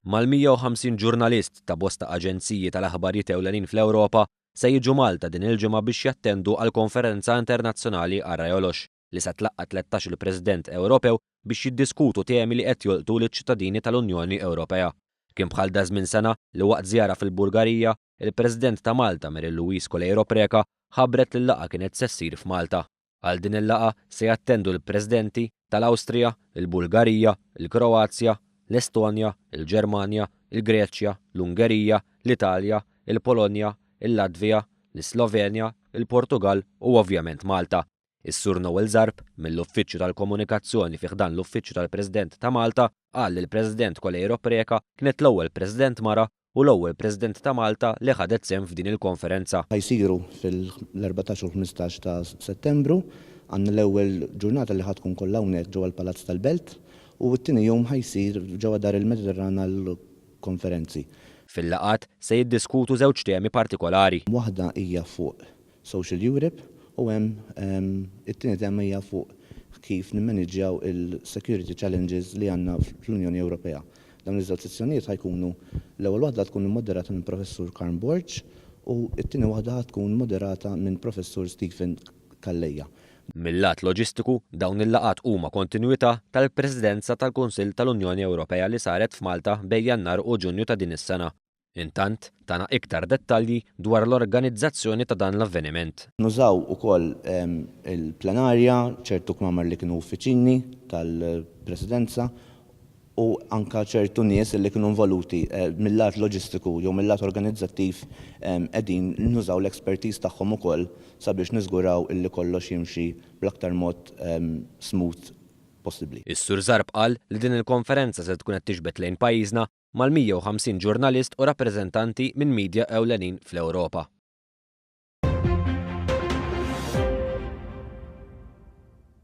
Mal-150 ġurnalist ta' bosta aġenziji tal-aħbarijiet ewlenin fl-Ewropa se jiġu Malta din il-ġimgħa biex jattendu għal konferenza internazzjonali Arajolox li se tlaqqa 13 il-President Ewropew biex jiddiskutu temi li qed jolqtu liċ-ċittadini tal-Unjoni Ewropea. Kien bħal dażmin sena li waqt żjara fil-Bulgarija, il-President ta' Malta Mary Louise Koleiro Preca ħabbret li l-laqgħa kienet se ssir f'Malta. Għal din il-laqgħa se jattendu l-Presidenti tal-Awstrija, il-Bulgarija, il-Kroazja, l-Estonja, il-Ġermanja, il-Greċja, l-Ungerija, l-Italja, il-Polonja, il-Latvja, l-Slovenja, il-Portugal u ovvjament Malta. Is-Sur Noel Zarb mill-Uffiċċju tal-Komunikazzjoni fih dan l-Uffiċċju tal-President ta' Malta qal li l-President Koleiro Preca kienet l-ewwel President mara u l-ewwel President ta' Malta li ħadet sehem f'din il-konferenza. Ħajsiru fil-14 u 15 ta' Settembru għandna l-ewwel ġurnata li ħadkun kollha hawnhekk ġewwa l-Palazz tal-Belt u t-tieni jum ħajsir ġewwa dar il-Mediterran għall-konferenzi. Fil-laqgħat se jiddiskutu żewġ temi partikolari. Waħda hija fuq Social Europe u hemm it-tieni tema hija fuq kif nimmaneġġjaw il-security challenges li għandna fl-Unjoni Ewropea. Dawn iż-żewġ sezzjonijiet ħajkunu l-ewwel waħda tkun immoderata minn Professur Karl Borg u t-tieni waħda tkun moderata minn Professur Stephen Kalleja. Mill-lat loġistiku, dawn il-laqat huma kontinwità tal-Presidenza tal-Kunsill tal-Unjoni Ewropea li saret f'Malta bejn Jannar u Ġunju ta' din is-sena. Intant, tana iktar dettalji dwar l-organizzazzjoni ta' dan l-avveniment. Nużaw ukoll il-plenarja, ċertu kmamar li kienu uffiċini tal-Presidenza u anka ċertu nies li kienu involuti mill-lat loġistiku jew mill-lat organizzattiv qegħdin nużaw l-expertise tagħhom ukoll sabiex niżguraw illi kollox jimxi bl-aktar mod smooth possibbli. Is-Sur Zarb qal li din il-konferenza se tkun qed tixbet lejn pajjiżna mal-150 ġurnalist u rappreżentanti minn midja ewlenin fl-Ewropa.